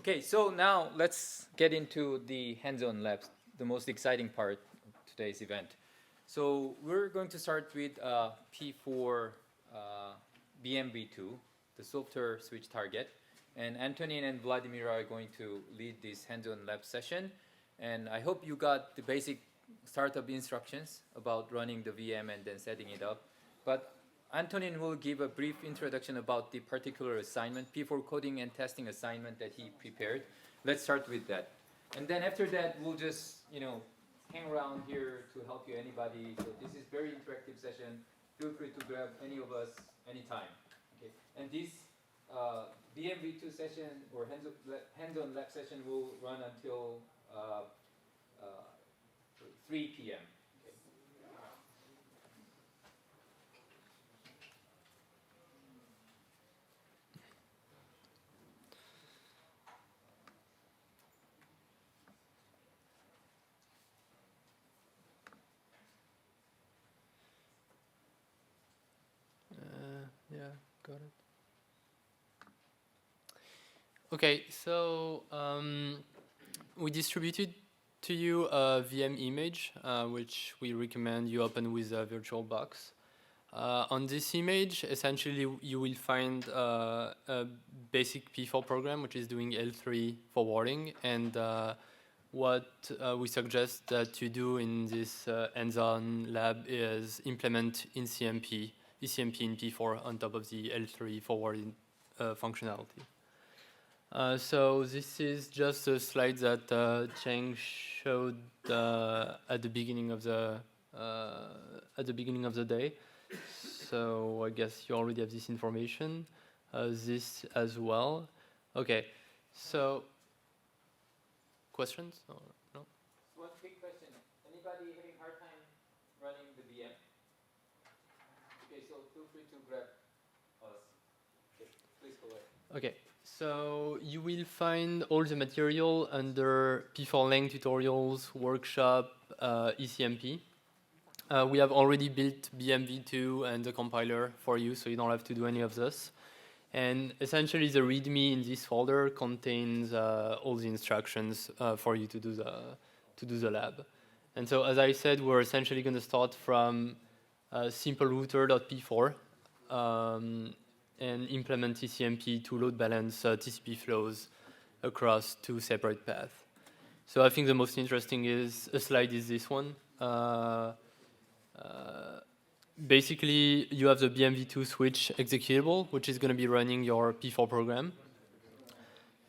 Okay, so now let's get into the hands-on labs, the most exciting part of today's event. So we're going to start with P4 BMV2, the software switch target. And Antonin and Vladimir are going to lead this hands-on lab session. And I hope you got the basic startup instructions about running the VM and then setting it up. But Antonin will give a brief introduction about the particular assignment, P4 coding and testing assignment that he prepared. Let's start with that. And then after that, we'll just, hang around here to help you, anybody. So this is very interactive session. Feel free to grab any of us anytime. Okay. And this BMV2 session or hands-on lab session will run until 3 p.m. Yeah, got it. Okay, so we distributed to you a VM image, which we recommend you open with a VirtualBox. On this image, essentially, you will find a basic P4 program, which is doing L3 forwarding. And what we suggest that you do in this hands-on lab is implement ECMP in P4 on top of the L3 forwarding functionality. So this is just a slide that Cheng showed at the beginning of the day. So I guess you already have this information. This as well. Okay. So questions? Or no? One quick question. Anybody having hard time running the VM? Okay, so feel free to grab us. Okay, please go ahead. Okay. So you will find all the material under P4 tutorials, workshop, ECMP. We have already built BMV2 and the compiler for you, so you don't have to do any of this. And essentially, the README in this folder contains all the instructions for you to do the lab. And so, as I said, we're essentially going to start from simple router.p4 and implement ECMP to load balance TCP flows across two separate paths. So I think the most interesting slide is this one. Basically, you have the BMV2 switch executable, which is going to be running your P4 program.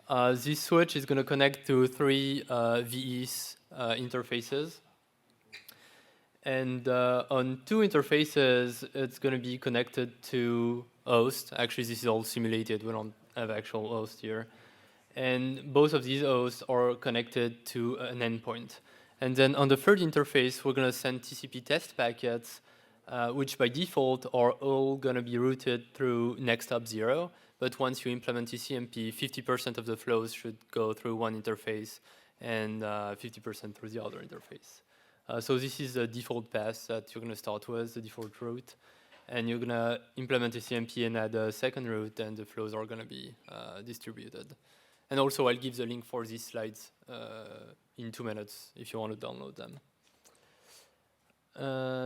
This switch is going to connect to three VEs interfaces. And on two interfaces, it's going to be connected to host. Actually, this is all simulated. We don't have actual host here. And both of these hosts are connected to an endpoint. And then on the third interface, we're going to send TCP test packets, which by default are all going to be routed through next hop 0. But once you implement ECMP, 50% of the flows should go through one interface and 50% through the other interface. So this is the default path that you're going to start with, the default route. And you're going to implement ECMP and add a second route, and the flows are going to be distributed. And also, I'll give the link for these slides in 2 minutes if you want to download them.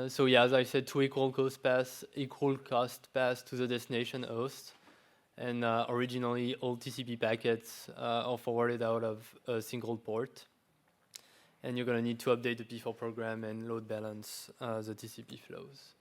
So yeah, as I said, two equal cost paths to the destination host. And originally, all TCP packets are forwarded out of a single port. And you're going to need to update the P4 program and load balance the TCP flows.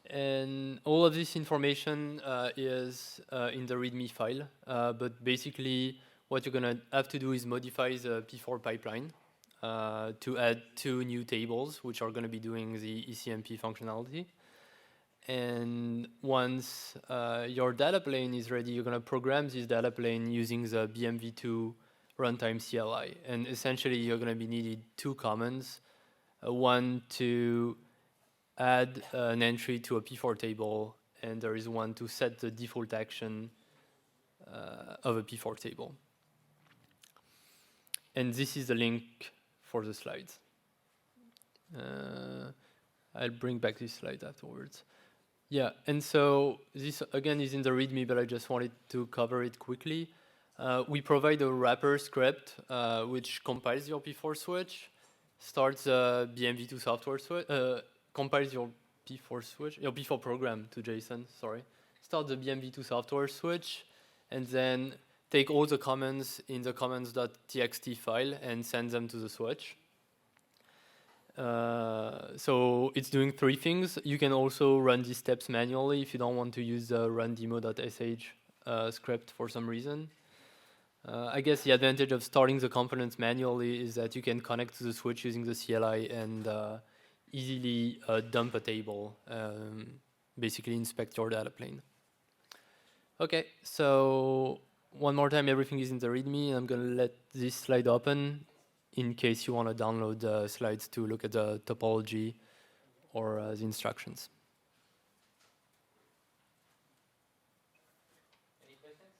And all of this information is in the README file. But basically, what you're going to have to do is modify the P4 pipeline to add two new tables, which are going to be doing the ECMP functionality. And once your data plane is ready, you're going to program this data plane using the BMV2 runtime CLI. And essentially, you're going to be needed two commands. One to add an entry to a P4 table, and there is one to set the default action of a P4 table. And this is the link for the slides. I'll bring back this slide afterwards. Yeah, and so this again is in the README, but I just wanted to cover it quickly. We provide a wrapper script which compiles your P4 switch, starts BMV2 software switch, compiles your P4 switch, your P4 program to JSON. Sorry, start the BMV2 software switch, and then take all the commands in the commands.txt file and send them to the switch. So it's doing 3 things. You can also run these steps manually if you don't want to use the run-demo.sh script for some reason. I guess the advantage of starting the components manually is that you can connect to the switch using the CLI and easily dump a table, basically inspect your data plane. Okay, so one more time, everything is in the README. I'm going to let this slide open in case you want to download the slides to look at the topology or the instructions. Any questions?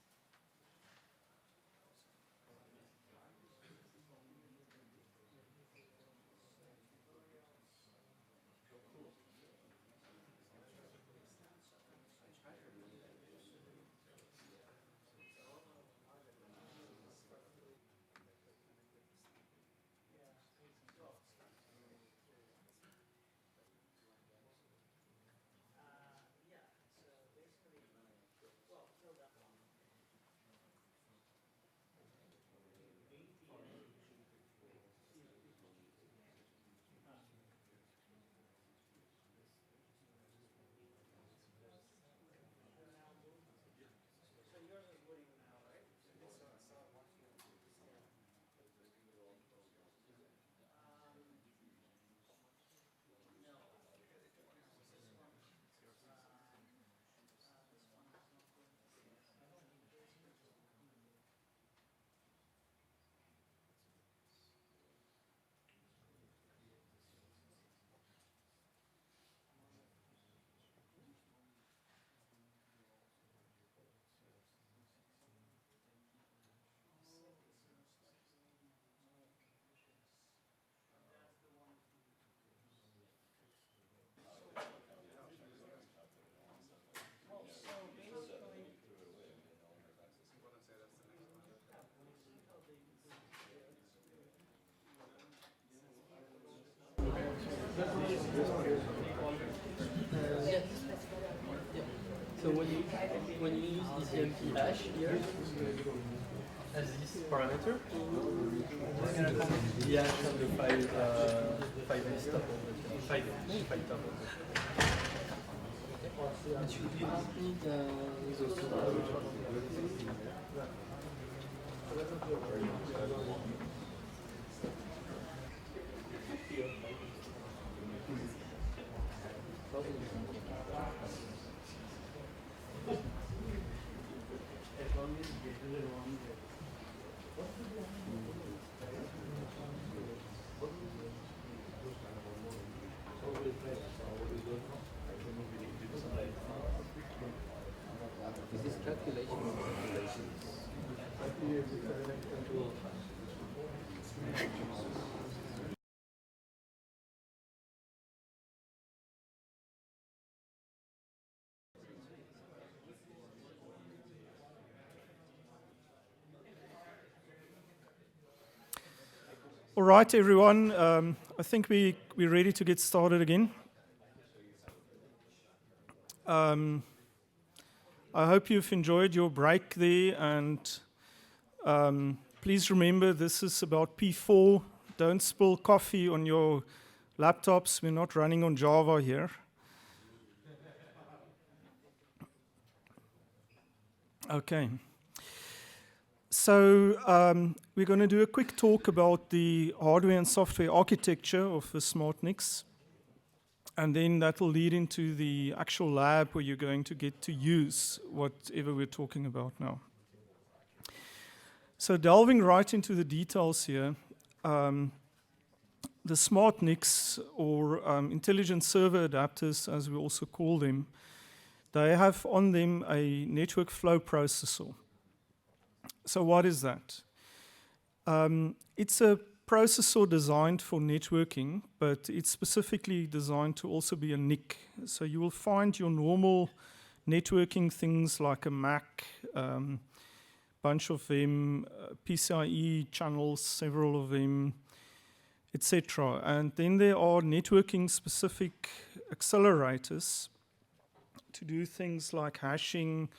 So when you use ECMP hash here as this parameter, it's going to come the hash of the five list tuple, five tuple. But you don't need those two. Is this calculation or calculations? All right, everyone. I think we're ready to get started again. I hope you've enjoyed your break there, and please remember this is about P4. Don't spill coffee on your laptops. We're not running on Java here. Okay. So we're going to do a quick talk about the hardware and software architecture of the SmartNICs. And then that will lead into the actual lab where you're going to get to use whatever we're talking about now. So delving right into the details here, the SmartNICs, or intelligent server adapters, as we also call them, they have on them a network flow processor. So what is that? It's a processor designed for networking, but it's specifically designed to also be a NIC. So you will find your normal networking things like a Mac, bunch of them, PCIe channels, several of them, etc. And then there are networking specific accelerators to do things like hashing,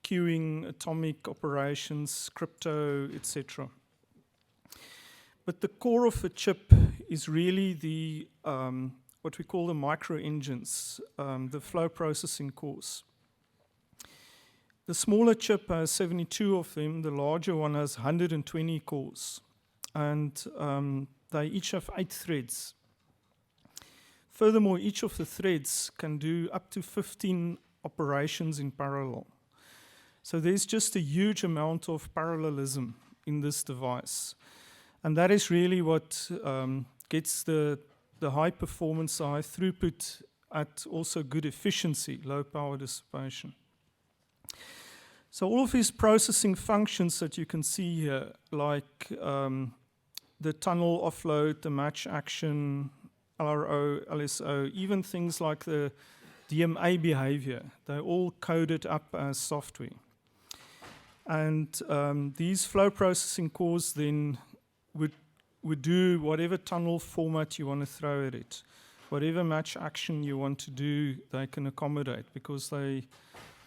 queuing, atomic operations, crypto, etc. But the core of the chip is really the what we call the micro engines, the flow processing cores. The smaller chip has 72 of them, the larger one has 120 cores, and they each have 8 threads. Furthermore, each of the threads can do up to 15 operations in parallel. So there's just a huge amount of parallelism in this device. And that is really what gets the high performance, high throughput at also good efficiency, low power dissipation. So all of these processing functions that you can see here, like the tunnel offload, the match action, LRO, LSO, even things like the DMA behavior, they're all coded up as software. And these flow processing cores then would do whatever tunnel format you want to throw at it. Whatever match action you want to do, they can accommodate because they're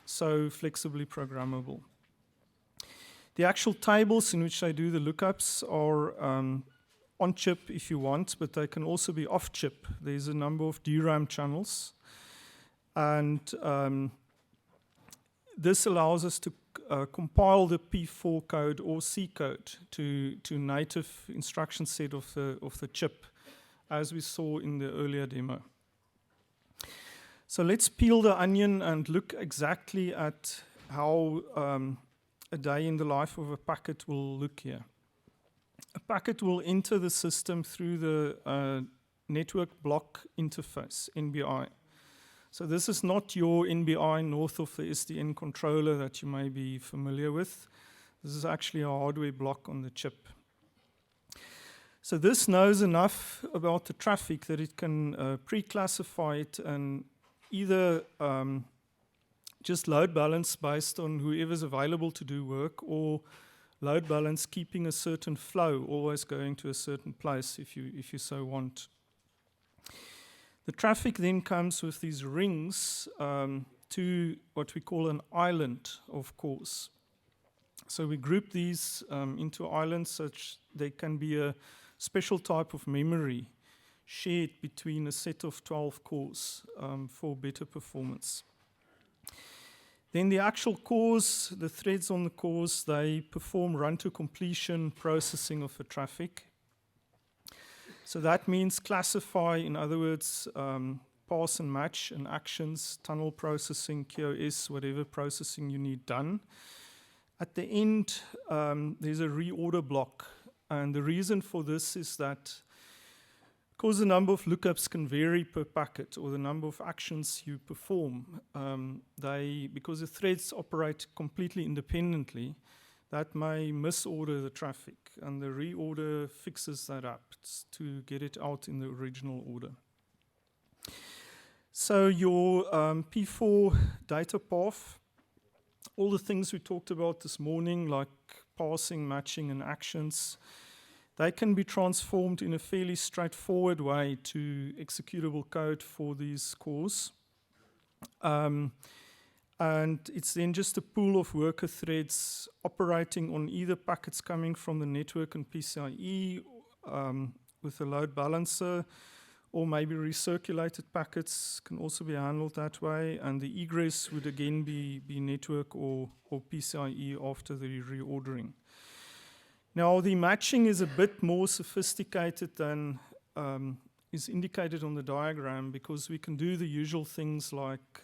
so flexibly programmable. The actual tables in which they do the lookups are on chip if you want, but they can also be off chip. There's a number of DRAM channels. And this allows us to compile the P4 code or C code to native instruction set of the chip, as we saw in the earlier demo. So let's peel the onion and look exactly at how a day in the life of a packet will look here. A packet will enter the system through the network block interface, NBI. So this is not your NBI north of the SDN controller that you may be familiar with. This is actually a hardware block on the chip. So this knows enough about the traffic that it can pre-classify it and either just load balance based on whoever's available to do work, or load balance keeping a certain flow, always going to a certain place if you so want. The traffic then comes with these rings to what we call an island of cores. So we group these into islands such they can be a special type of memory shared between a set of 12 cores for better performance. Then the actual cores, the threads on the cores, they perform run to completion processing of the traffic. So that means classify, in other words, parse and match and actions, tunnel processing, QoS, whatever processing you need done. At the end, there's a reorder block. And the reason for this is that because the number of lookups can vary per packet, or the number of actions you perform, because the threads operate completely independently, that may misorder the traffic, and the reorder fixes that up to get it out in the original order. So your P4 data path, all the things we talked about this morning, like parsing, matching, and actions, they can be transformed in a fairly straightforward way to executable code for these cores. And it's then just a pool of worker threads operating on either packets coming from the network and PCIe with a load balancer, or maybe recirculated packets can also be handled that way. And the egress would again be network or PCIe after the reordering. Now, the matching is a bit more sophisticated than is indicated on the diagram, because we can do the usual things like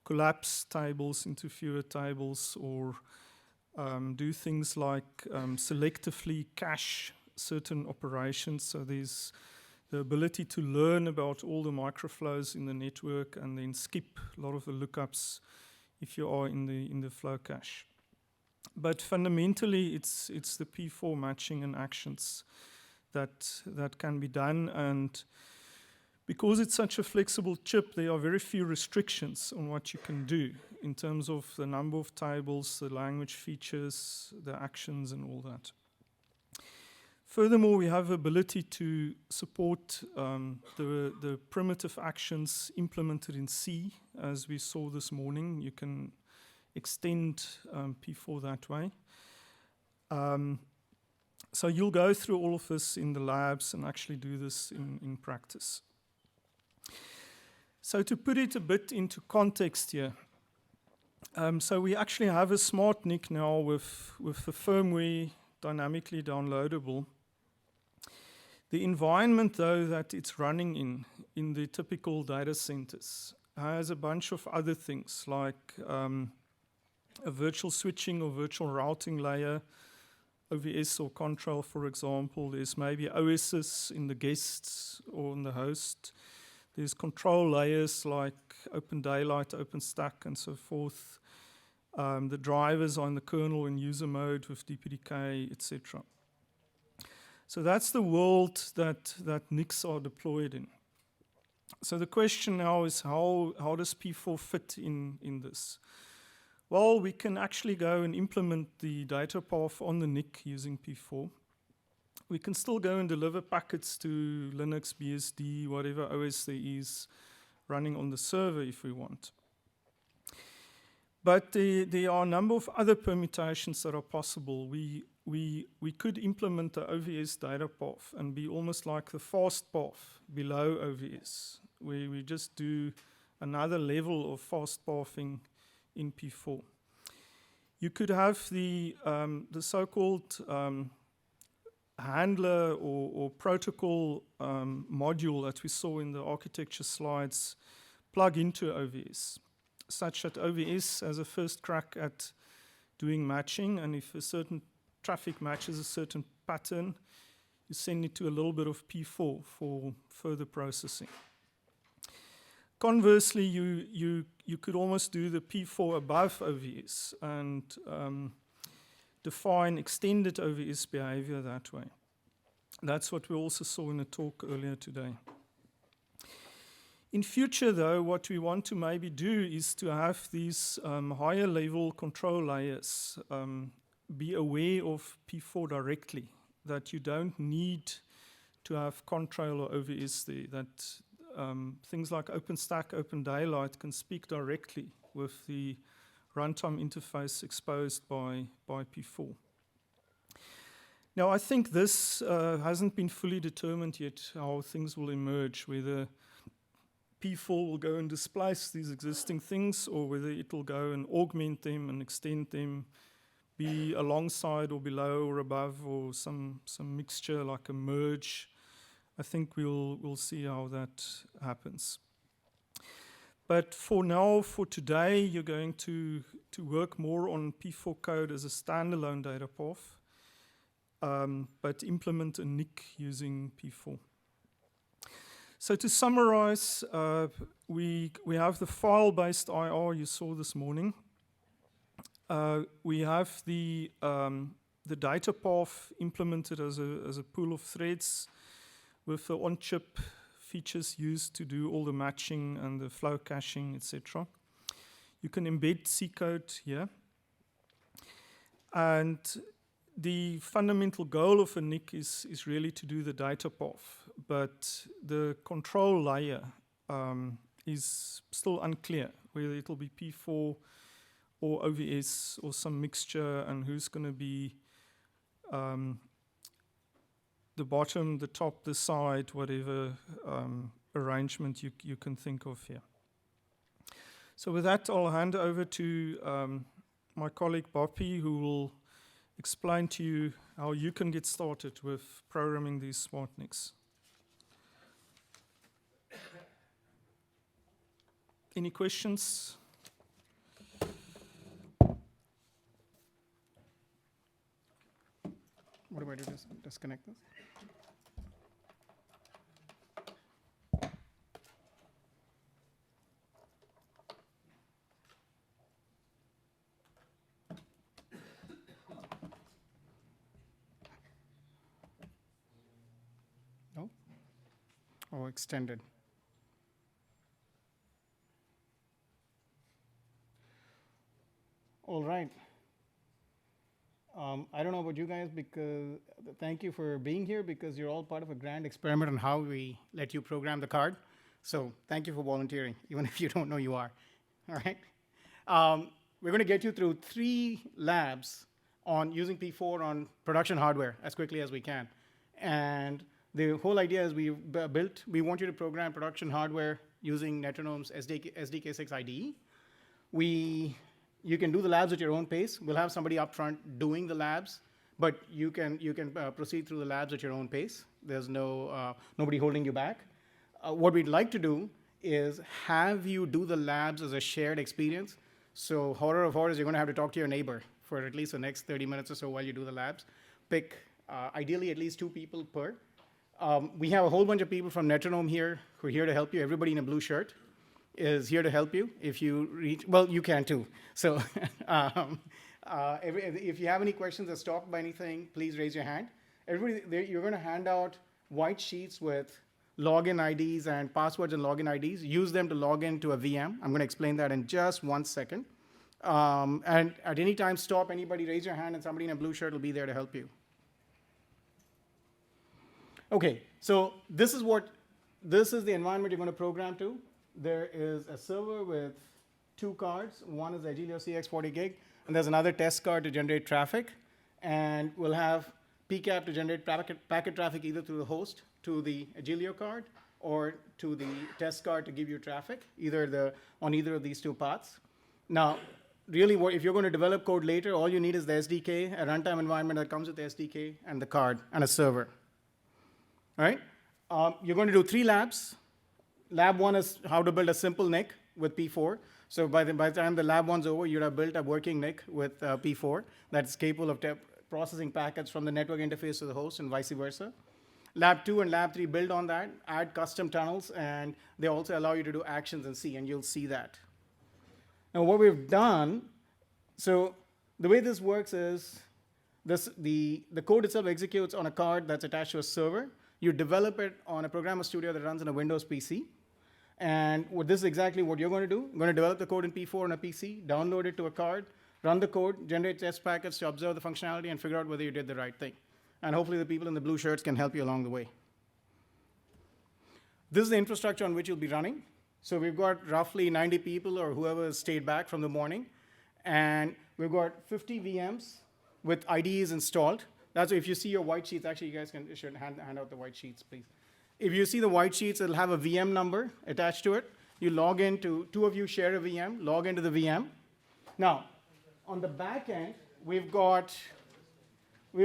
collapse tables into fewer tables, or do things like selectively cache certain operations. So there's the ability to learn about all the microflows in the network and then skip a lot of the lookups if you are in the flow cache. But fundamentally, it's the P4 matching and actions that can be done. And because it's such a flexible chip, there are very few restrictions on what you can do in terms of the number of tables, the language features, the actions, and all that. Furthermore, we have ability to support the primitive actions implemented in C, as we saw this morning. You can extend P4 that way. So you'll go through all of this in the labs and actually do this in practice. So to put it a bit into context here, so we actually have a SmartNIC now with the firmware dynamically downloadable. The environment, though, that it's running in the typical data centers has a bunch of other things like a virtual switching or virtual routing layer, OVS or Control, for example. There's maybe OSs in the guests or in the host. There's control layers like Open Daylight, OpenStack, and so forth. The drivers are in the kernel in user mode with DPDK, etc. So that's the world that NICs are deployed in. So the question now is how does P4 fit in this? Well, we can actually go and implement the data path on the NIC using P4. We can still go and deliver packets to Linux, BSD, whatever OS there is running on the server if we want. But there are a number of other permutations that are possible. We could implement the OVS data path and be almost like the fast path below OVS, where we just do another level of fast pathing in P4. You could have the so-called handler or protocol module that we saw in the architecture slides plug into OVS, such that OVS has a first crack at doing matching, and if a certain traffic matches a certain pattern, you send it to a little bit of P4 for further processing. Conversely, you could almost do the P4 above OVS and define extended OVS behavior that way. That's what we also saw in a talk earlier today. In future, though, what we want to maybe do is to have these higher level control layers be aware of P4 directly, that you don't need to have Contrail or OVS there, that things like OpenStack, Open Daylight can speak directly with the runtime interface exposed by P4. Now, I think this hasn't been fully determined yet how things will emerge, whether P4 will go and displace these existing things or whether it will go and augment them and extend them, be alongside or below or above or some mixture like a merge. I think we'll see how that happens. But for now, for today, you're going to work more on P4 code as a standalone data path, but implement a NIC using P4. So to summarize, we have the file-based IR you saw this morning. We have the data path implemented as a pool of threads with the on-chip features used to do all the matching and the flow caching, etc. You can embed C code here. And the fundamental goal of a NIC is really to do the data path, but the control layer is still unclear, whether it'll be P4 or OVS or some mixture, and who's going to be the bottom, the top, the side, whatever arrangement you can think of here. So with that, I'll hand over to my colleague Boppy, who will explain to you how you can get started with programming these SmartNICs. Any questions? What do I do? Disconnect this? or extended. All right. I don't know about you guys, because thank you for being here, because you're all part of a grand experiment on how we let you program the card. So thank you for volunteering, even if you don't know you are. All right. We're going to get you through 3 labs on using P4 on production hardware as quickly as we can. And the whole idea is we want you to program production hardware using Netronome's SDK6 IDE. You can do the labs at your own pace. We'll have somebody up front doing the labs, but you can proceed through the labs at your own pace. There's nobody holding you back. What we'd like to do is have you do the labs as a shared experience. So horror of horrors, you're going to have to talk to your neighbor for at least the next 30 minutes or so while you do the labs. Pick ideally at least 2 people per. We have a whole bunch of people from Netronome here who are here to help you. Everybody in a blue shirt is here to help you. If you reach, well, you can too. So if you have any questions or stopped by anything, please raise your hand. Everybody, you're going to hand out white sheets with login IDs and passwords and login IDs. Use them to log into a VM. I'm going to explain that in just 1 second. And at any time, stop anybody, raise your hand, and somebody in a blue shirt will be there to help you. Okay, so this is the environment you're going to program to. There is a server with 2 cards. One is Agilio CX40 gig, and there's another test card to generate traffic. And we'll have PCAP to generate packet traffic either through the host to the Agilio card or to the test card to give you traffic, on either of these 2 paths. Now, really, if you're going to develop code later, all you need is the SDK, a runtime environment that comes with the SDK and the card and a server. All right? You're going to do 3 labs. Lab 1 is how to build a simple NIC with P4. So by the time the lab 1's over, you'd have built a working NIC with P4 that's capable of processing packets from the network interface to the host and vice versa. Lab 2 and Lab 3 build on that, add custom tunnels, and they also allow you to do actions in C, and you'll see that. Now what we've done, so the way this works is the code itself executes on a card that's attached to a server. You develop it on a Programmer Studio that runs on a Windows PC. And this is exactly what you're going to do. You're going to develop the code in P4 on a PC, download it to a card, run the code, generate test packets to observe the functionality, and figure out whether you did the right thing. And hopefully the people in the blue shirts can help you along the way. This is the infrastructure on which you'll be running. So we've got roughly 90 people or whoever has stayed back from the morning. And we've got 50 VMs with IDEs installed. That's if you see your white sheets, actually you guys should hand out the white sheets, please. If you see the white sheets, it'll have a VM number attached to it. You log into, 2 of you share a VM, log into the VM. Now, on the back end, we've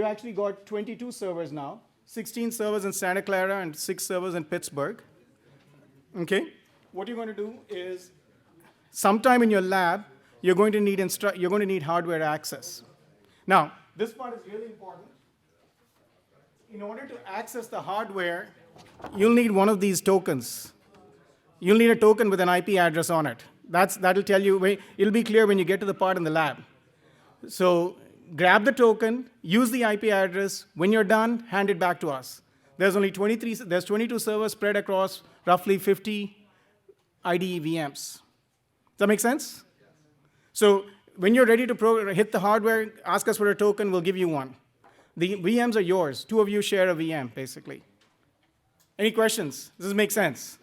actually got 22 servers now, 16 servers in Santa Clara and 6 servers in Pittsburgh. Okay? What you're going to do is, sometime in your lab, you're going to need hardware access. Now, this part is really important. In order to access the hardware, you'll need one of these tokens. You'll need a token with an IP address on it. That'll tell you, it'll be clear when you get to the part in the lab. So grab the token, use the IP address. When you're done, hand it back to us. There's 22 servers spread across roughly 50 IDE VMs. Does that make sense? So when you're ready to hit the hardware, ask us for a token, we'll give you one. The VMs are yours. 2 of you share a VM, basically. Any questions? Does this make sense?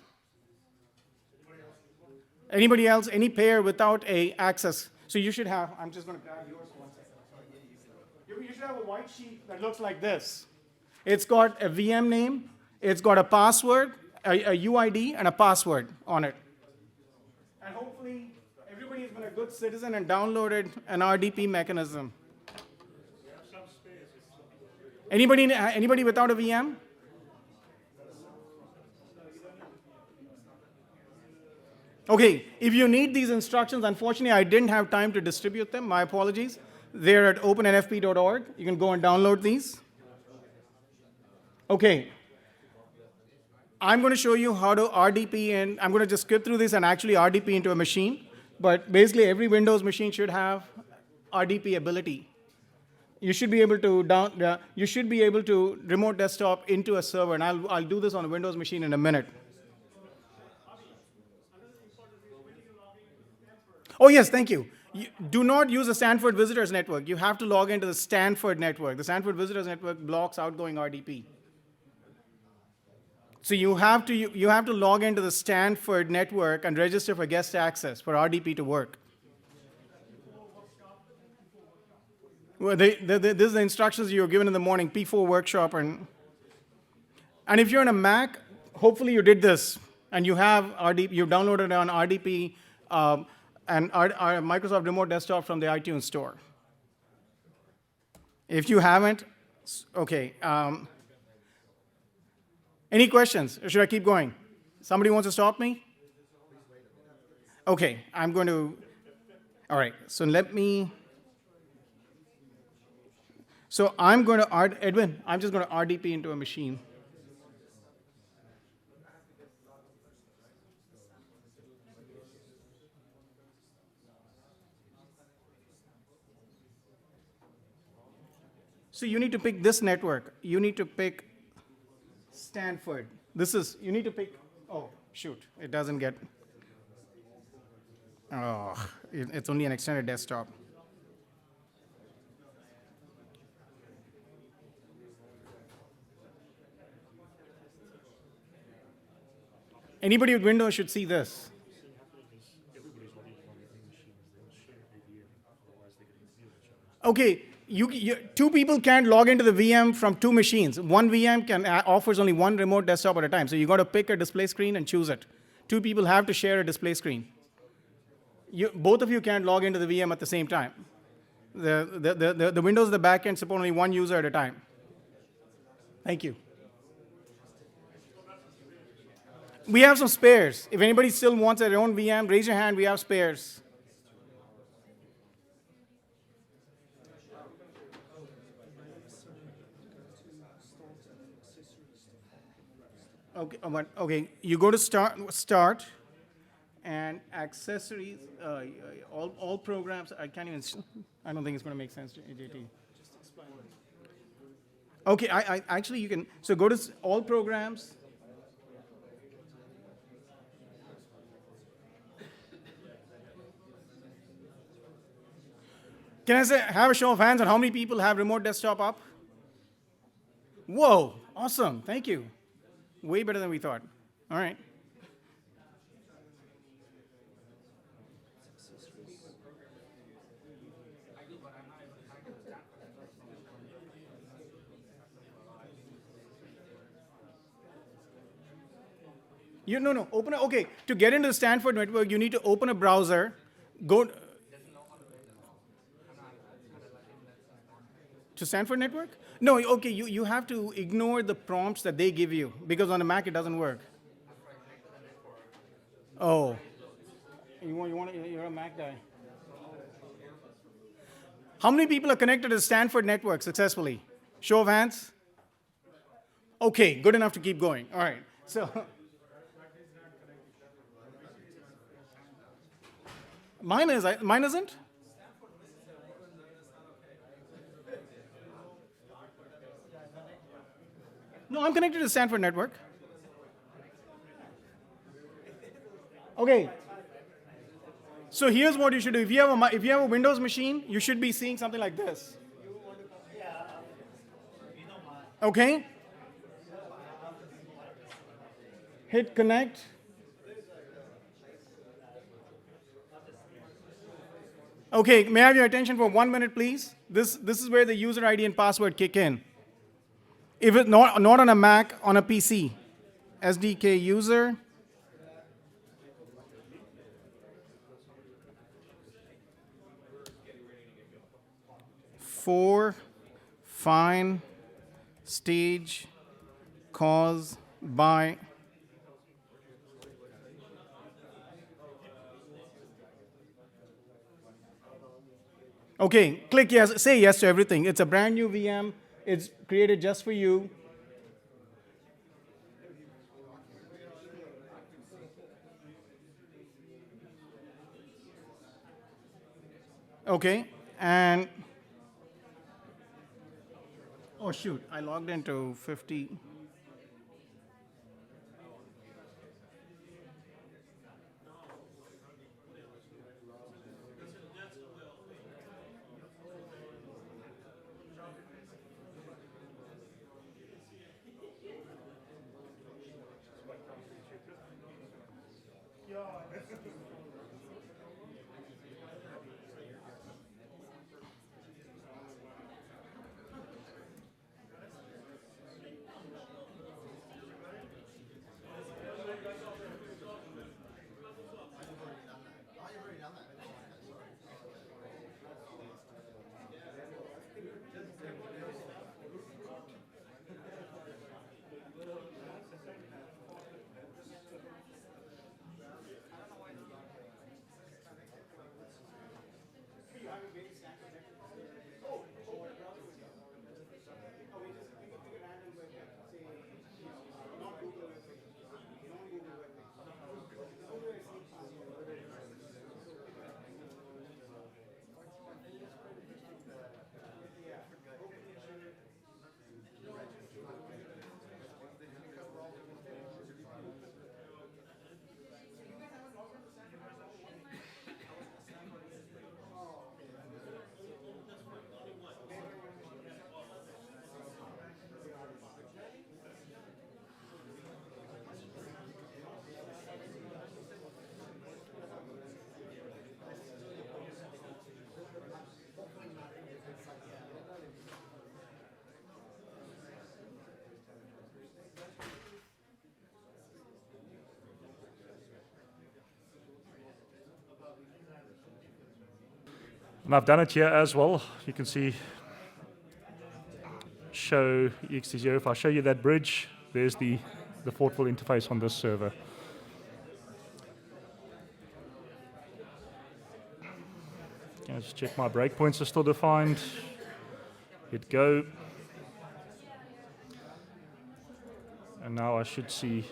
Anybody else? Any pair without a access? So you should have, I'm just going to grab yours for 1 second. You should have a white sheet that looks like this. It's got a VM name, it's got a password, a UID, and a password on it. And hopefully, everybody has been a good citizen and downloaded an RDP mechanism. Anybody without a VM? Okay, if you need these instructions, unfortunately, I didn't have time to distribute them. My apologies. They're at opennfp.org. You can go and download these. Okay. I'm going to show you how to RDP, and I'm going to just skip through this and actually RDP into a machine. But basically, every Windows machine should have RDP ability. you should be able to you should be able to remote desktop into a server, and I'll do this on a Windows machine in a minute. Oh yes, thank you. Do not use the Stanford Visitors Network. You have to log into the Stanford network. The Stanford Visitors Network blocks outgoing RDP. So you have to log into the Stanford network and register for guest access for RDP to work. Well, this is the instructions you were given in the morning, P4 workshop, and if you're on a Mac, hopefully you did this and you have RDP, you downloaded it on RDP and our Microsoft Remote Desktop from the iTunes Store. If you haven't, okay. Any questions? Or should I keep going? Somebody wants to stop me? Okay, I'm going to. All right, so let me. So I'm going to Edwin. I'm just going to RDP into a machine. So you need to pick this network. You need to pick Stanford. You need to pick, oh, shoot, it doesn't get, it's only an extended desktop. Anybody with Windows should see this. Okay. Two people can't log into the VM from two machines. One VM offers only one remote desktop at a time. So you got to pick a display screen and choose it. Two people have to share a display screen. Both of you can't log into the VM at the same time. The Windows of the backend support only one user at a time. Thank you. We have some spares. If anybody still wants their own VM, raise your hand. We have spares. Okay, you go to start, and accessories, all programs. I can't even. I don't think it's going to make sense, JT. Okay, I actually you can. So go to all programs. Can I have a show of hands on how many people have remote desktop up? Whoa, awesome, thank you. Way better than we thought. All right. Open it. Okay, to get into the Stanford network, you need to open a browser, go to Stanford network? No, okay, you have to ignore the prompts that they give you, because on a Mac it doesn't work. Oh. You're a Mac guy. How many people are connected to the Stanford network successfully? Show of hands? Okay, good enough to keep going. All right, so. Mine isn't? No, I'm connected to the Stanford network. Okay. So here's what you should do. If you have a Windows machine, you should be seeing something like this. Okay? Hit connect. Okay, may I have your attention for 1 minute, please? This is where the user ID and password kick in. If it's not on a Mac, on a PC, SDK user. For, fine, stage, cause, by. Okay, click yes, say yes to everything. It's a brand new VM. It's created just for you. Okay, and Oh, shoot, I logged into 50. And I've done it here as well. You can see, show ext0. If I show you that bridge, there's the Fortville interface on this server. Okay, let's check my breakpoints are still defined. Hit go. And now I should see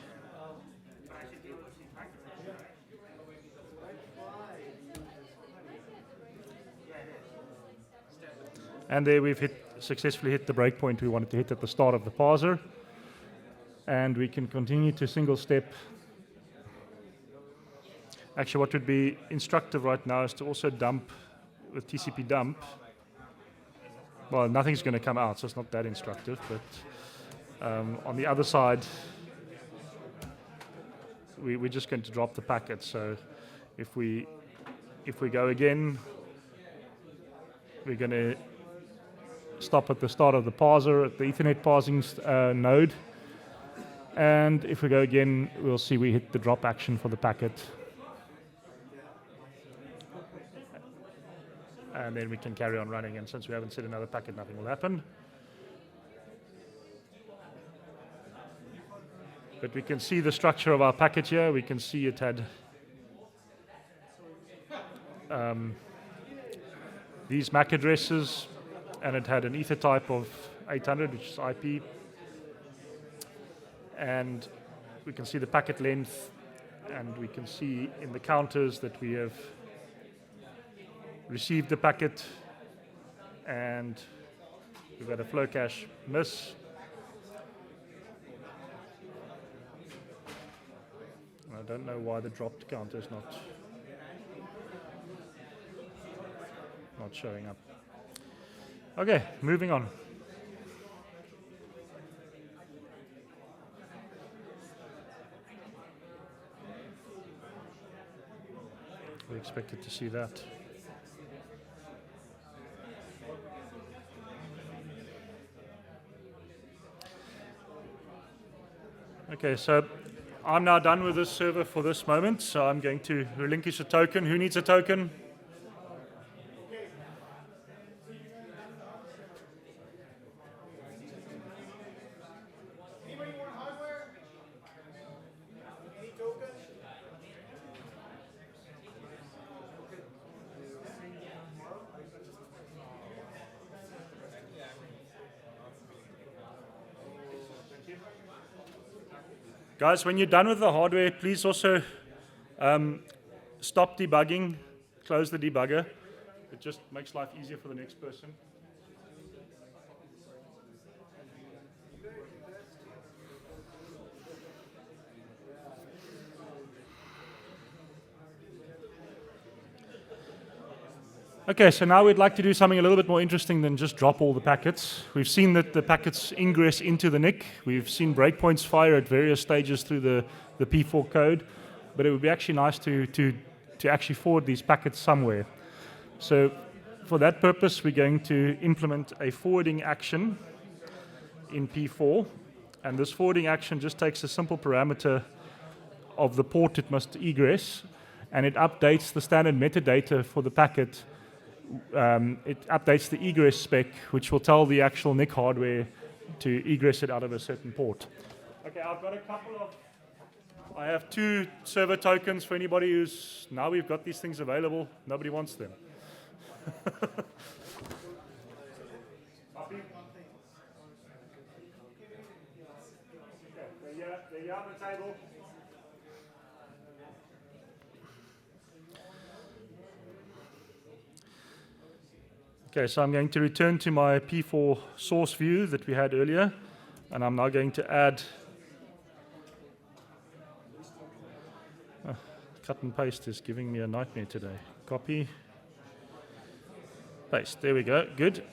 and there we've successfully hit the breakpoint we wanted to hit at the start of the parser. And we can continue to single step. Actually, what would be instructive right now is to also dump with TCP dump. Well, nothing's going to come out, so it's not that instructive. But on the other side, we're just going to drop the packet. So if we go again, we're going to stop at the start of the parser at the Ethernet parsing node. And if we go again, we'll see we hit the drop action for the packet. And then we can carry on running. And since we haven't set another packet, nothing will happen. But we can see the structure of our packet here. We can see it had these MAC addresses, and it had an ether type of 800, which is IP. And we can see the packet length, and we can see in the counters that we have received the packet, and we've got a flow cache miss. I don't know why the dropped counter is not showing up. Okay, moving on. We expected to see that. Okay, so I'm now done with this server for this moment, so I'm going to relinquish a token. Who needs a token? Anybody want hardware? Any tokens? Guys, when you're done with the hardware, please also stop debugging, close the debugger. It just makes life easier for the next person. Okay, so now we'd like to do something a little bit more interesting than just drop all the packets. We've seen that the packets ingress into the NIC. We've seen breakpoints fire at various stages through the P4 code, but it would be actually nice to actually forward these packets somewhere. So for that purpose, we're going to implement a forwarding action in P4, and this forwarding action just takes a simple parameter of the port it must egress, and it updates the standard metadata for the packet. It updates the egress spec, which will tell the actual NIC hardware to egress it out of a certain port. Okay, I've got a couple of... I have 2 server tokens for anybody who's... Now we've got these things available, nobody wants them. They're here on the table. Okay, so I'm going to return to my P4 source view that we had earlier, and I'm now going to add cut and paste is giving me a nightmare today. Copy, paste, there we go, good.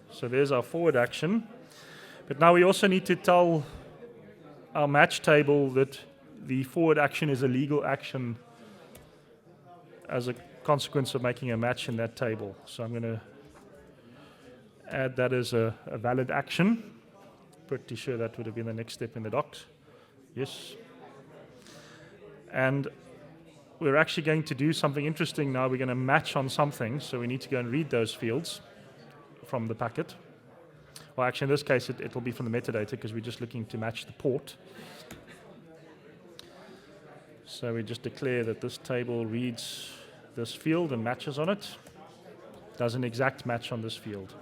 So there's our forward action. But now we also need to tell our match table that the forward action is a legal action as a consequence of making a match in that table. So I'm going to add that as a valid action. Pretty sure that would have been the next step in the docs. Yes. And we're actually going to do something interesting now. We're going to match on something, so we need to go and read those fields from the packet. Well, actually, in this case, it'll be from the metadata because we're just looking to match the port. So we just declare that this table reads this field and matches on it. Does an exact match on this field.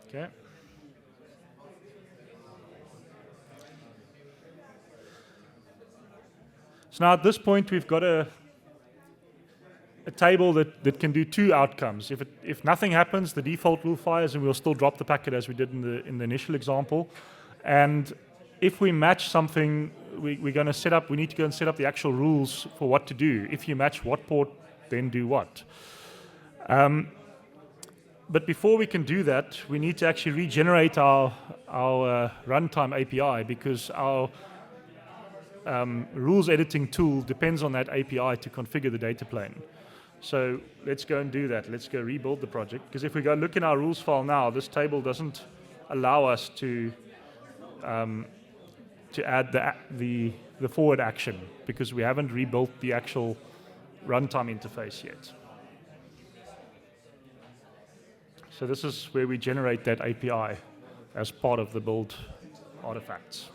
Okay. So now at this point we've got a table that can do 2 outcomes. If nothing happens, the default rule fires and we'll still drop the packet as we did in the initial example. And if we match something, we're going to set up, we need to go and set up the actual rules for what to do. If you match what port, then do what. But before we can do that, we need to actually regenerate our runtime API because our rules editing tool depends on that API to configure the data plane. So let's go and do that. Let's go rebuild the project. Because if we go look in our rules file now, this table doesn't allow us to add the forward action because we haven't rebuilt the actual runtime interface yet. So this is where we generate that API as part of the build artifacts.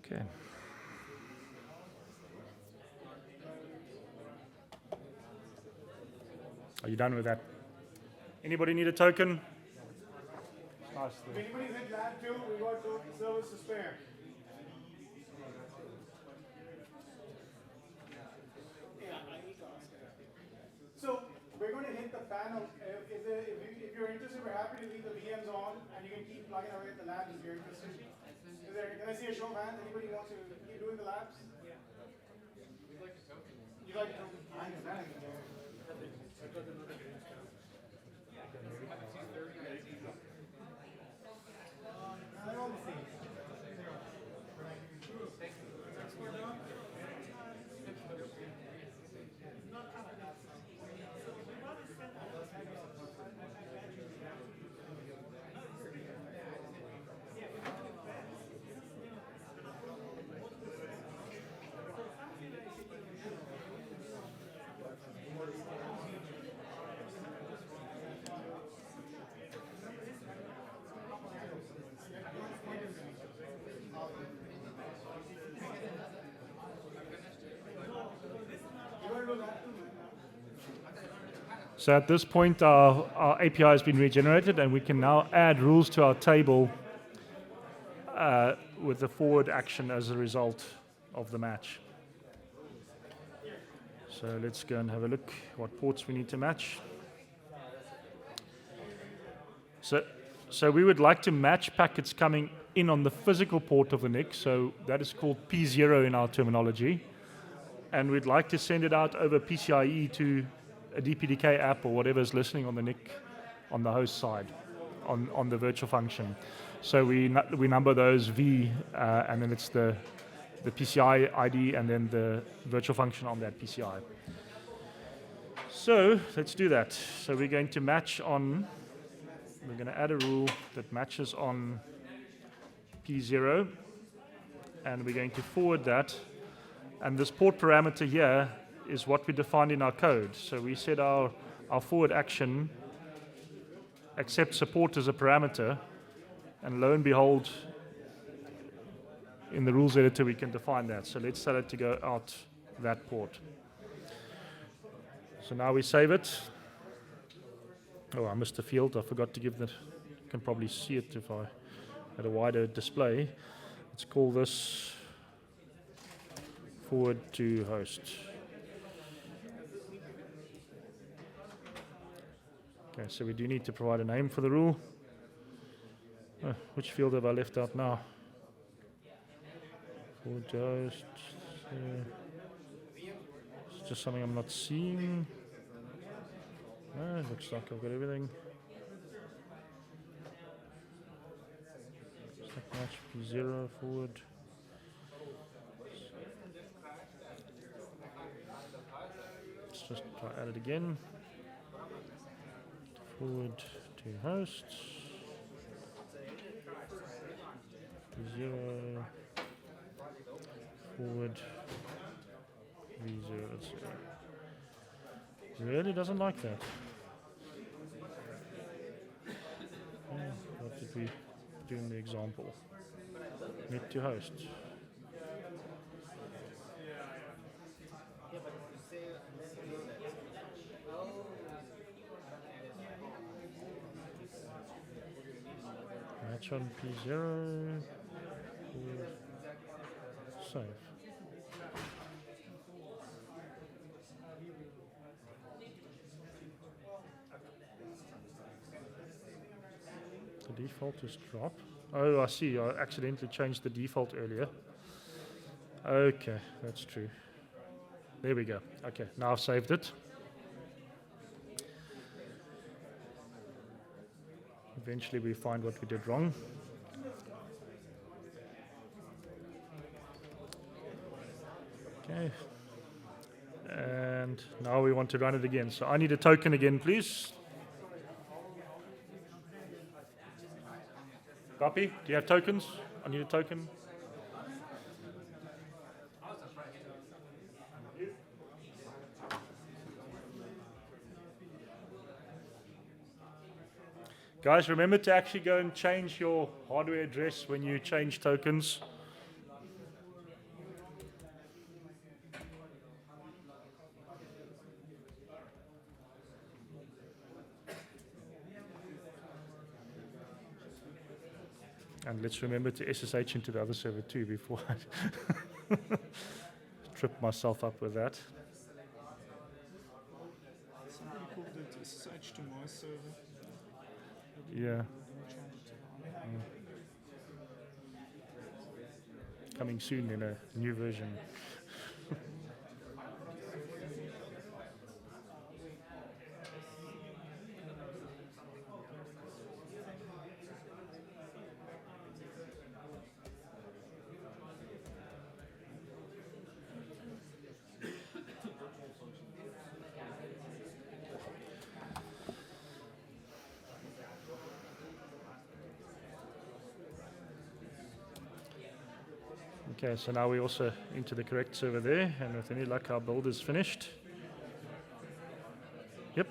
Okay. Are you done with that? Anybody need a token? Nice. If anybody's in lab 2, we got 2 servers to spare. So we're going to hit the panel. If you're interested, we're happy to leave the VMs on, and you can keep plugging away at the labs if you're interested. Can I see a show of hands? Anybody wants to keep doing the labs? Yeah. You'd like a token? You'd like a token? I understand. So at this point, our API has been regenerated, and we can now add rules to our table with the forward action as a result of the match. So let's go and have a look what ports we need to match. So we would like to match packets coming in on the physical port of the NIC, so that is called P0 in our terminology. And we'd like to send it out over PCIe to a DPDK app or whatever is listening on the NIC on the host side, on the virtual function. So we number those V, and then it's the PCI ID and then the virtual function on that PCI. So let's do that. So we're going to match on, we're going to add a rule that matches on P0, and we're going to forward that. And this port parameter here is what we defined in our code. So we said our forward action accepts support as a parameter, and lo and behold, in the rules editor we can define that. So let's set it to go out that port. So now we save it. Oh, I missed a field. I forgot to give that. You can probably see it if I had a wider display. Let's call this forward to host. Okay, so we do need to provide a name for the rule. Which field have I left out now? Forward to host. It's just something I'm not seeing. No, it looks like I've got everything. Stack match P0 forward. Let's just try add it again. Forward to host. P0 forward V0. Really doesn't like that. What did we do in the example? Net to host. Match on P0. Save. The default is drop. Oh, I see. I accidentally changed the default earlier. Okay, that's true. There we go. Okay, now I've saved it. Eventually we find what we did wrong. Okay. And now we want to run it again. So I need a token again, please. Copy. Do you have tokens? I need a token. Guys, remember to actually go and change your hardware address when you change tokens. And let's remember to SSH into the other server too before I trip myself up with that. Some people did SSH to my server. Yeah. Coming soon in a new version. Okay, so now we also into the correct server there, and with any luck our build is finished. Yep.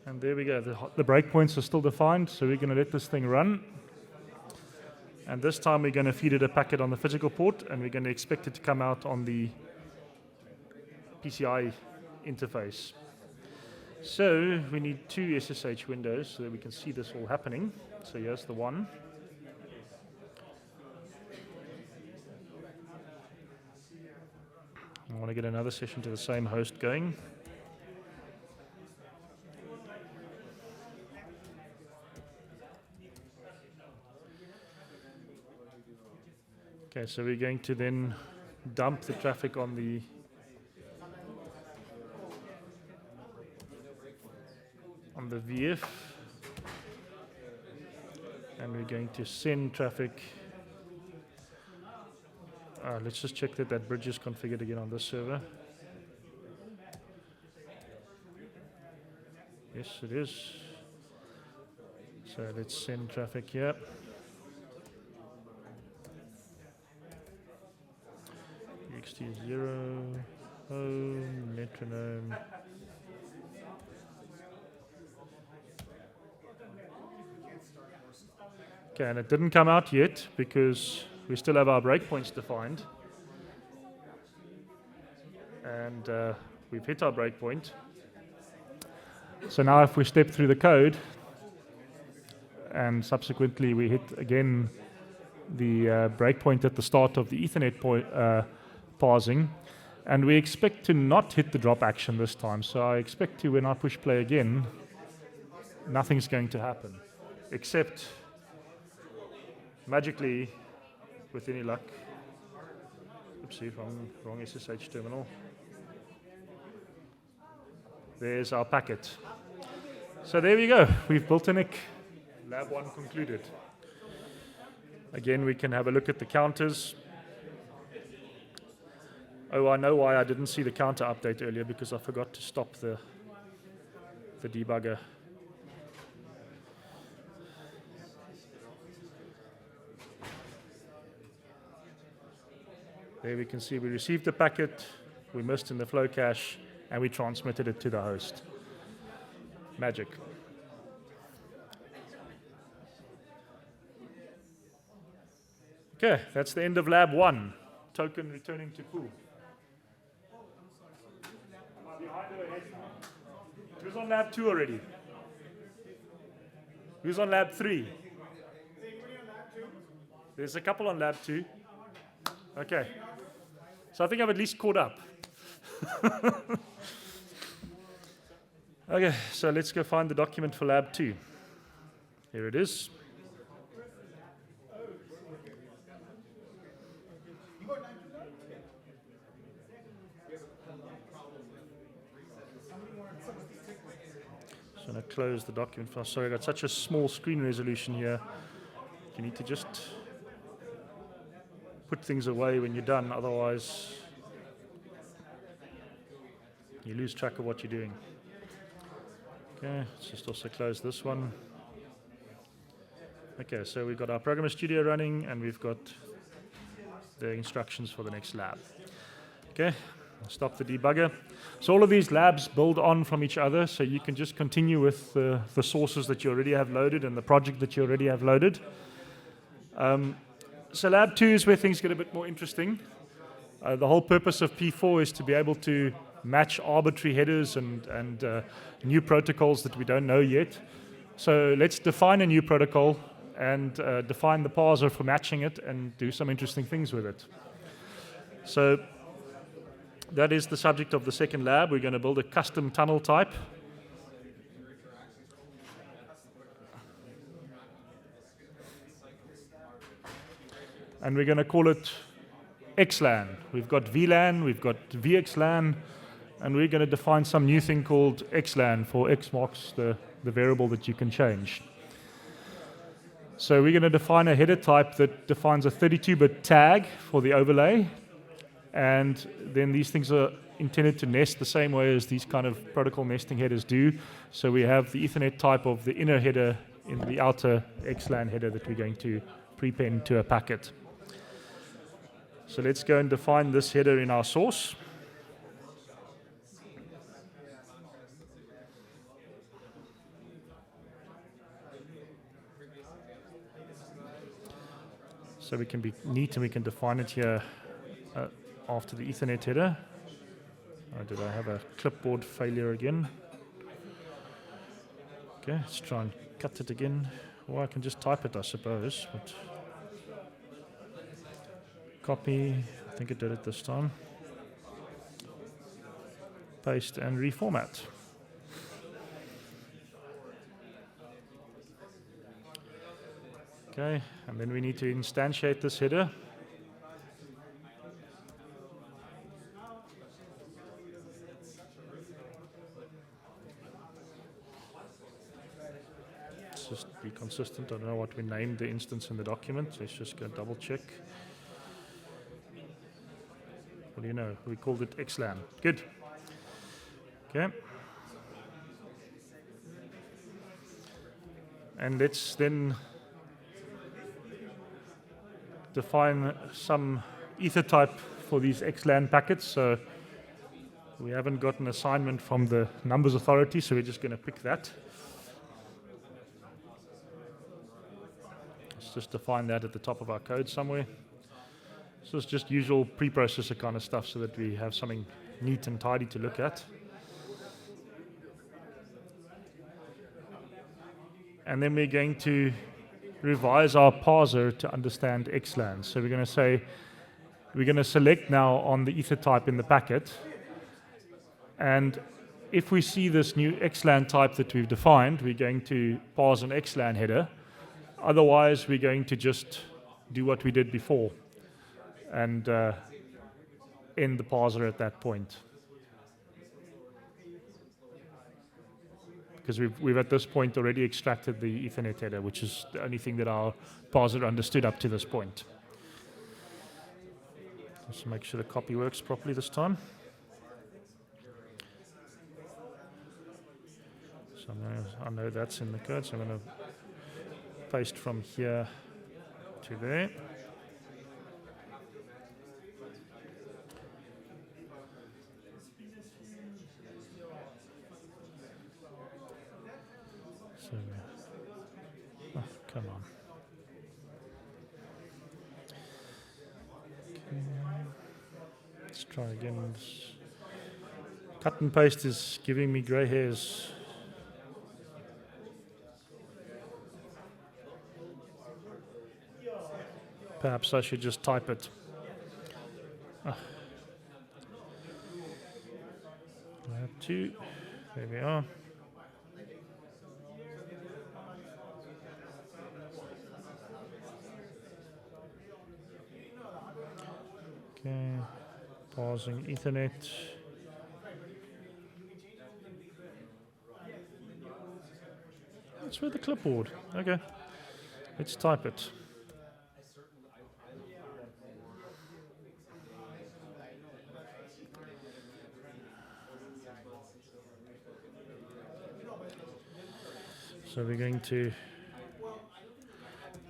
And there we go, the breakpoints are still defined, so we're going to let this thing run. And this time we're going to feed it a packet on the physical port, and we're going to expect it to come out on the PCI interface. So we need 2 SSH windows so that we can see this all happening. So here's the one. I want to get another session to the same host going. Okay, so we're going to then dump the traffic on the VF, and we're going to send traffic. Let's just check that that bridge is configured again on this server. Yes, it is. So let's send traffic here. XT0, home, metronome. Okay, and it didn't come out yet because we still have our breakpoints defined. And we've hit our breakpoint. So now if we step through the code, and subsequently we hit again the breakpoint at the start of the Ethernet parsing, and we expect to not hit the drop action this time. So I expect to, when I push play again, nothing's going to happen, except magically, with any luck, oopsie, wrong SSH terminal. There's our packet. So there we go. We've built a NIC. Lab 1 concluded. Again, we can have a look at the counters. Oh, I know why I didn't see the counter update earlier, because I forgot to stop the debugger. There we can see we received the packet, we missed in the flow cache, and we transmitted it to the host. Magic. Okay, that's the end of lab 1. Token returning to pool. Who's on lab 2 already? Who's on lab 3? There's a couple on lab 2. Okay. So I think I've at least caught up. Okay, so let's go find the document for lab 2. Here it is. So I'm going to close the document file. Sorry, I got such a small screen resolution here. You need to just put things away when you're done, otherwise you lose track of what you're doing. Okay, let's just also close this one. Okay, so we've got our Programmer Studio running, and we've got the instructions for the next lab. Okay, stop the debugger. So all of these labs build on from each other, so you can just continue with the sources that you already have loaded and the project that you already have loaded. So lab 2 is where things get a bit more interesting. The whole purpose of P4 is to be able to match arbitrary headers and new protocols that we don't know yet. So let's define a new protocol and define the parser for matching it and do some interesting things with it. So that is the subject of the second lab. We're going to build a custom tunnel type. And we're going to call it XLAN. We've got VLAN, we've got VXLAN, and we're going to define some new thing called XLAN for X marks the variable that you can change. So we're going to define a header type that defines a 32-bit tag for the overlay, and then these things are intended to nest the same way as these kind of protocol nesting headers do. So we have the Ethernet type of the inner header in the outer XLAN header that we're going to prepend to a packet. So let's go and define this header in our source. So we can be neat and we can define it here after the Ethernet header. Did I have a clipboard failure again? Okay, let's try and cut it again. Or I can just type it, I suppose. But copy. I think it did it this time. Paste and reformat. Okay, and then we need to instantiate this header. Let's just be consistent. I don't know what we named the instance in the document. Let's just go double check. What do you know? We called it XLAN. Good. Okay. And let's then define some ether type for these XLAN packets. So we haven't got an assignment from the numbers authority, so we're just going to pick that. Let's just define that at the top of our code somewhere. So it's just usual preprocessor kind of stuff so that we have something neat and tidy to look at. And then we're going to revise our parser to understand XLAN. So we're going to say, we're going to select now on the ether type in the packet. And if we see this new XLAN type that we've defined, we're going to parse an XLAN header. Otherwise, we're going to just do what we did before and end the parser at that point. Because we've at this point already extracted the Ethernet header, which is the only thing that our parser understood up to this point. Just make sure the copy works properly this time. So I know that's in the code, so I'm going to paste from here to there. So, oh, come on. Okay. Let's try again. Cut and paste is giving me grey hairs. Perhaps I should just type it. I have two. There we are. Okay, pausing Ethernet. That's with the clipboard. Okay, let's type it. So we're going to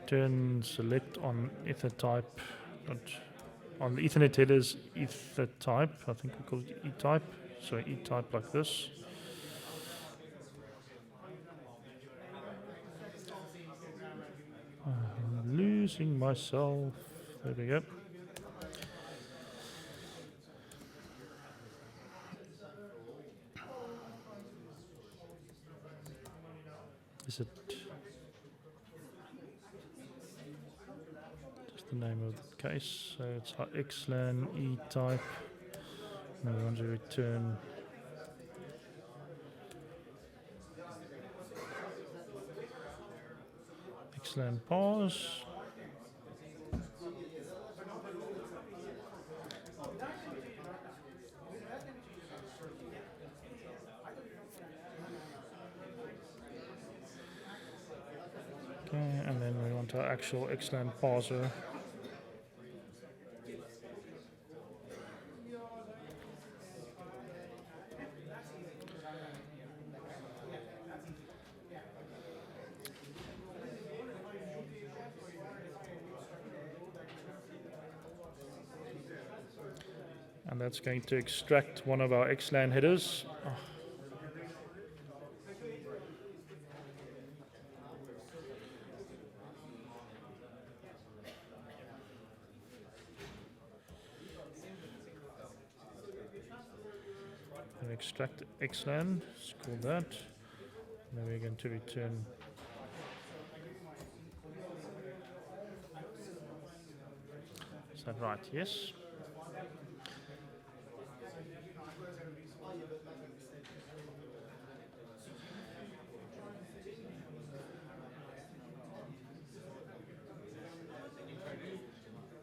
turn select on ether type, but on the Ethernet headers, ether type, I think we call it E-type, so E-type like this. I'm losing myself. There we go. Is it just the name of the case? So it's XLAN E-type. Now we want to return XLAN parse. Okay, and then we want our actual XLAN parser. And that's going to extract one of our XLAN headers. Oh. extract xlan, let's call that. Then we're going to return is that right? Yes.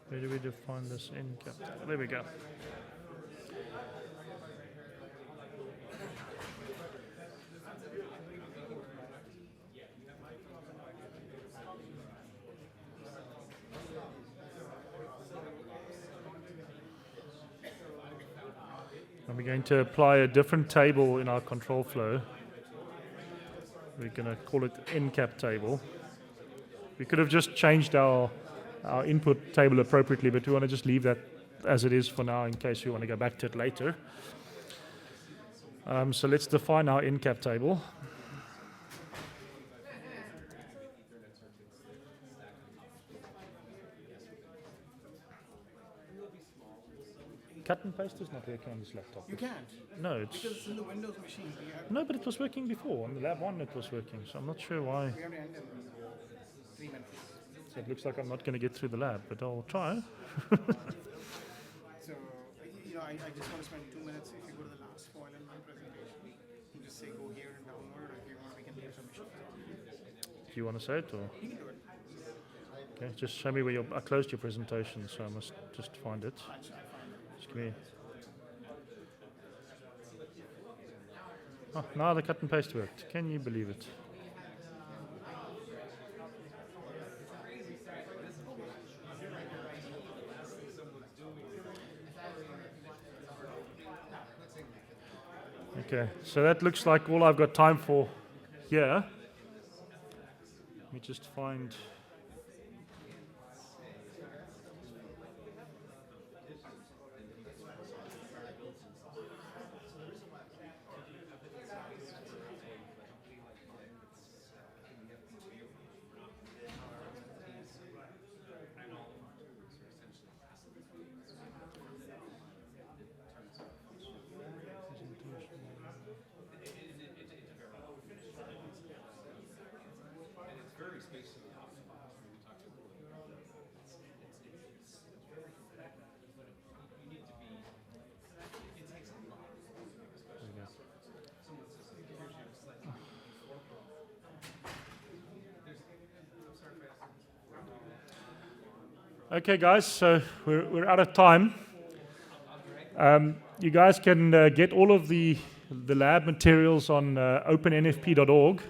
Where do we define this in cap? There we go. And we're going to apply a different table in our control flow. We're going to call it NCAP table. We could have just changed our input table appropriately, but we want to just leave that as it is for now in case we want to go back to it later. So let's define our NCAP table. Cut and paste is not working on this laptop. You can't. No, it's... Because it's in the Windows machine. No, but it was working before. On the lab one it was working, so I'm not sure why. We have to end in 3 minutes. So it looks like I'm not going to get through the lab, but I'll try. So, I just want to spend 2 minutes. If you go to the last file in my presentation, you just say go here and download, or if you want, we can do submission. Do you want to say it, or? You can do it. Okay, just show me where I closed your presentation, so I must just find it. Just give me... Oh, now the cut and paste worked. Can you believe it? Okay, so that looks like all I've got time for here. Let me just find... Okay, guys, so we're out of time. You guys can get all of the lab materials on openNFP.org.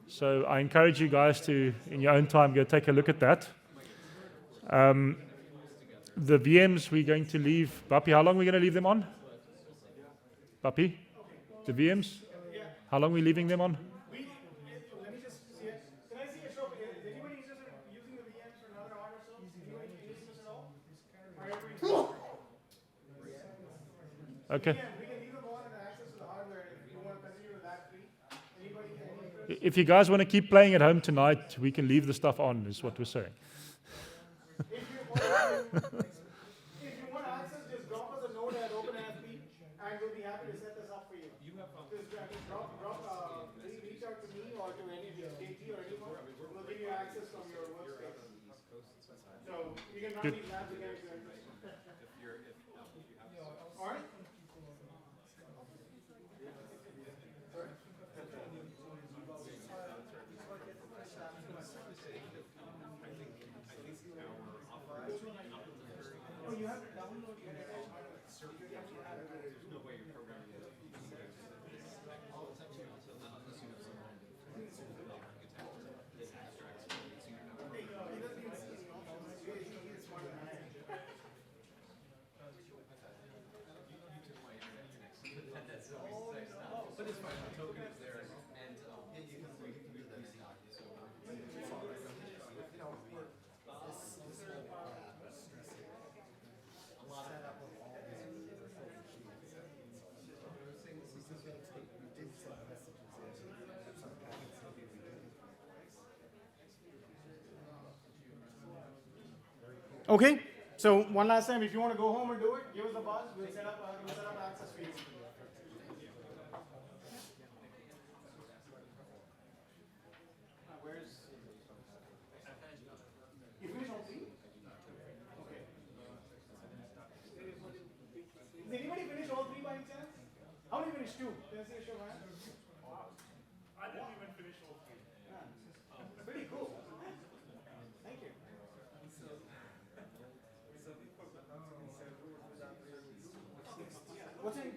So I encourage you guys to, in your own time, go take a look at that. The VMs we're going to leave. Bapi, how long are we going to leave them on? Bapi? The VMs? How long are we leaving them on? Let me just see it. Can I see a show? Is anybody interested in using the VMs for another hour or so? Anybody interested at all? Okay. We can leave them on and access to the hardware if you want to continue with that free. Anybody? If you guys want to keep playing at home tonight, we can leave the stuff on, is what we're saying. If you want access, just drop us a note at OpenNFP, and we'll be happy to set this up for you. Just reach out to me or to any of your KT or anyone. We'll give you access from your workspace. So you can run these labs again if you're interested. All right. You have to download your Okay, so one last time, if you want to go home and do it, give us a buzz. We'll set up access for you. Two. Can I see a show of hands? I didn't even finish all three. Pretty cool. Thank you. What's in